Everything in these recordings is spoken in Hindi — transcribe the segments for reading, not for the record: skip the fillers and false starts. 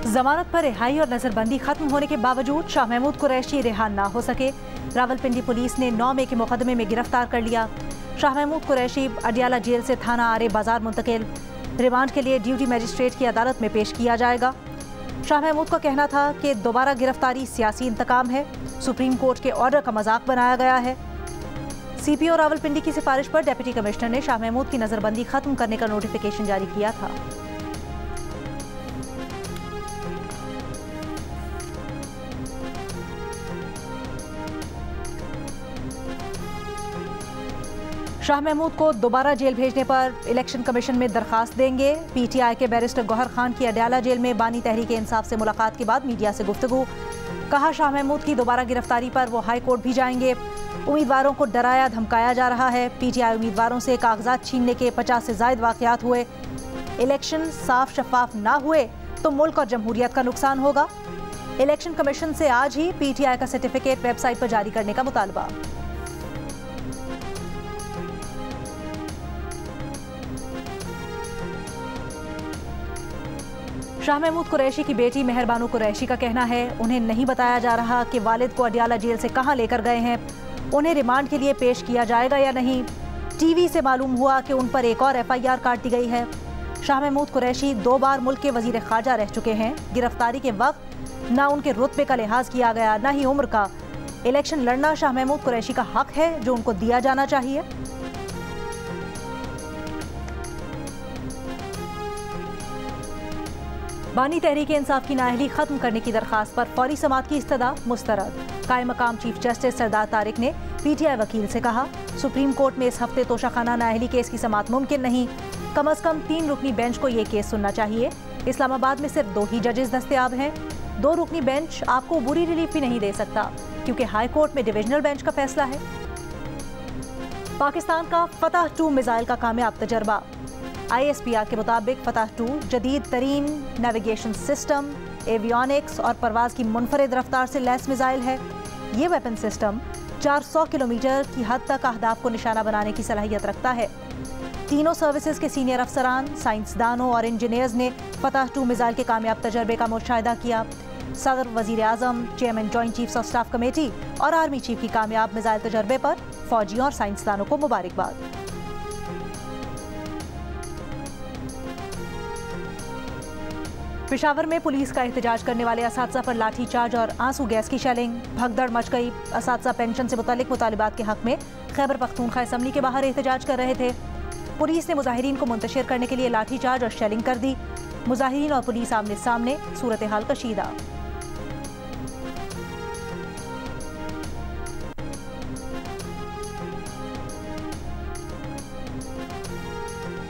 जमानत पर रिहाई और नजरबंदी खत्म होने के बावजूद शाह महमूद कुरैशी रिहा ना हो सके। रावलपिंडी पुलिस ने 9 मई के मुकदमे में गिरफ्तार कर लिया। शाह महमूद कुरैशी अडियाला जेल से थाना आरे बाजार मुंतकिल। रिमांड के लिए ड्यूटी मजिस्ट्रेट की अदालत में पेश किया जाएगा। शाह महमूद का कहना था कि दोबारा गिरफ्तारी सियासी इंतकाम है, सुप्रीम कोर्ट के ऑर्डर का मजाक बनाया गया है। सीपीओ रावलपिंडी की सिफारिश पर डिप्टी कमिश्नर ने शाह महमूद की नजरबंदी खत्म करने का नोटिफिकेशन जारी किया था। शाह महमूद को दोबारा जेल भेजने पर इलेक्शन कमीशन में दरखास्त देंगे। पीटीआई के बैरिस्टर गौहर खान की अडियाला जेल में बानी तहरीक इंसाफ से मुलाकात के बाद मीडिया से गुफ्तगू। कहा, शाह महमूद की दोबारा गिरफ्तारी पर वो हाई कोर्ट भी जाएंगे। उम्मीदवारों को डराया धमकाया जा रहा है। पीटीआई उम्मीदवारों से कागजात छीनने के 50 से ज्यादा वाकयात हुए। इलेक्शन साफ शफाफ ना हुए तो मुल्क और जमहूरियत का नुकसान होगा। इलेक्शन कमीशन से आज ही पीटीआई का सर्टिफिकेट वेबसाइट पर जारी करने का मुतालबा। शाह महमूद कुरैशी की बेटी मेहरबानो कुरैशी का कहना है, उन्हें नहीं बताया जा रहा कि वालिद को अडियाला जेल से कहां लेकर गए हैं, उन्हें रिमांड के लिए पेश किया जाएगा या नहीं। टीवी से मालूम हुआ कि उन पर एक और एफआईआर काट दी गई है। शाह महमूद कुरैशी 2 बार मुल्क के वजीर खारजा रह चुके हैं। गिरफ्तारी के वक्त ना उनके रुतबे का लिहाज किया गया, ना ही उम्र का। इलेक्शन लड़ना शाह महमूद कुरैशी का हक है जो उनको दिया जाना चाहिए। बानी तहरीक इंसाफ की नाअहली खत्म करने की दरखास्त पर फौरी समाअत की इस्तदा मुस्तरद। कायम मकाम चीफ जस्टिस सरदार तारिक ने पीटीआई वकील से कहा, सुप्रीम कोर्ट में इस हफ्ते तोशाखाना नाअहली केस की समाअत मुमकिन नहीं। कम अज कम 3 रुकनी बेंच को ये केस सुनना चाहिए। इस्लामाबाद में सिर्फ 2 ही जजेस दस्तयाब हैं। 2 रुकनी बेंच आपको बुरी रिलीफ भी नहीं दे सकता, क्योंकि हाई कोर्ट में डिविजनल बेंच का फैसला है। पाकिस्तान का फतह 2 मिसाइल का कामयाब तजर्बा। ISPR के मुताबिक फतह 2 जदीद तरीन नेविगेशन सिस्टम, एवियोनिक्स और परवाज की मुनफरिद रफ्तार से लैस मिसाइल है। ये वेपन सिस्टम 400 किलोमीटर की हद तक अहदाफ को निशाना बनाने की सलाहियत रखता है। तीनों सर्विसेज के सीनियर अफसरान, साइंसदानों और इंजीनियर्स ने फतह 2 मिसाइल के कामयाब तजर्बे का मुशाहिदा किया। सदर, वजीर आजम, chairman joint chiefs of staff committee और आर्मी चीफ की कामयाब मिसाइल तजर्बे पर फौजियों और साइंसदानों को मुबारकबाद। पेशावर में पुलिस का एहतजाज करने वाले असातिज़ा पर लाठीचार्ज और आंसू गैस की शेलिंग। भगदड़ मच गई। असातिज़ा पेंशन से मुतालिक मुतालिबात के हक में खैबर पख्तूनख्वा असम्बली के बाहर एहतजाज कर रहे थे। पुलिस ने मुजाहिरीन को मुंतशिर करने के लिए लाठीचार्ज और शेलिंग कर दी। मुजाहिरीन और पुलिस आमने सामने, सूरत हाल कशीदा।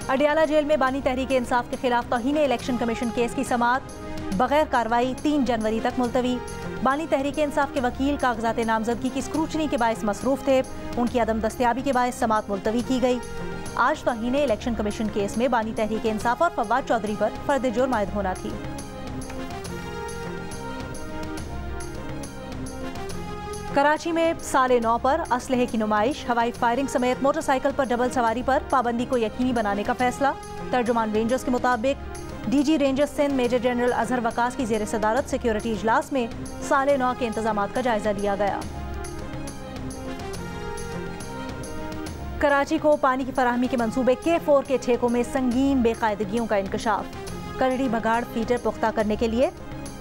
अडियाला जेल में बानी तहरीक इंसाफ के खिलाफ तौहीन इलेक्शन कमीशन केस की समाअत बगैर कार्रवाई 3 जनवरी तक मुलतवी। बानी तहरीक इंसाफ के वकील कागजात नामजदगी की स्क्रूटनी के बायस मसरूफ थे। उनकी अदम दस्तयाबी के बायस समाअत मुलतवी की गई। आज तौहीन इलेक्शन कमीशन केस में बानी तहरीक इंसाफ और फवाद चौधरी पर फर्द जुर्म आयद होना थी। कराची में साले 9 पर असलहे की नुमाइश, हवाई फायरिंग समेत मोटरसाइकिल पर डबल सवारी पर पाबंदी को यकीनी बनाने का फैसला। तर्जुमान रेंजर्स के मुताबिक DG rangers Sindh major general Azhar Waqas की जेर सदारत सिक्योरिटी इजलास में साले 9 के इंतजामात का जायजा लिया गया। कराची को पानी की फराहमी के मंसूबे K4 के ठेकों में संगीन बेकायदगियों का इंकशाफ। कलड़ी बघाड़ फीडर पुख्ता करने के लिए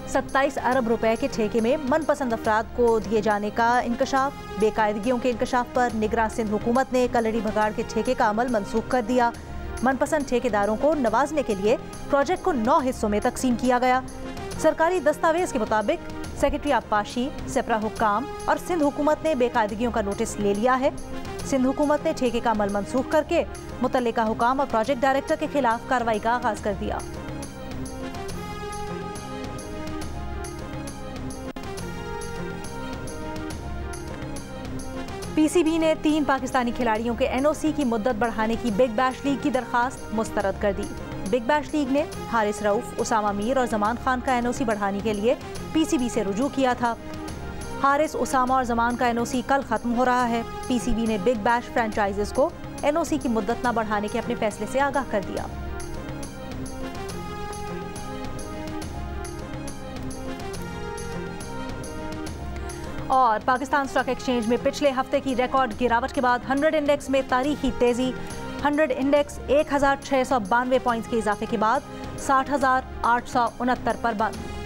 27 अरब रुपए के ठेके में मनपसंद अफराद को दिए जाने का इंकशाफ। बेकायदगियों के इंकशाफ पर निगरान सिंध हुकूमत ने कलड़ी बघाड़ के ठेके का अमल मनसूख कर दिया। मनपसंद ठेकेदारों को नवाजने के लिए प्रोजेक्ट को 9 हिस्सों में तकसीम किया गया। सरकारी दस्तावेज के मुताबिक सेक्रेटरी आबपाशी, सेपरा हुक्काम और सिंध हुकूमत ने बेकायदगियों का नोटिस ले लिया है। सिंध हुकूमत ने ठेके का अमल मनसूख करके मुतल्लिका हुकाम और प्रोजेक्ट डायरेक्टर के खिलाफ कार्रवाई का आगाज कर दिया। पीसीबी ने 3 पाकिस्तानी खिलाड़ियों के एनओसी की मुद्दत बढ़ाने की बिग बैश लीग की दरखास्त मुस्तरद कर दी। बिग बैश लीग ने हारिस रऊफ, उसामा मीर और जमान खान का एनओसी बढ़ाने के लिए पीसीबी से रुजू किया था। हारिस, उसामा और जमान का एनओसी कल खत्म हो रहा है। पीसीबी ने बिग बैश फ्रेंचाइजेस को एनओसी की मुद्दत न बढ़ाने के अपने फैसले से आगाह कर दिया। और पाकिस्तान स्टॉक एक्सचेंज में पिछले हफ्ते की रिकॉर्ड गिरावट के बाद 100 इंडेक्स में तारीखी तेजी। 100 इंडेक्स 1692 पॉइंट्स के इजाफे के बाद 60,869 पर बंद।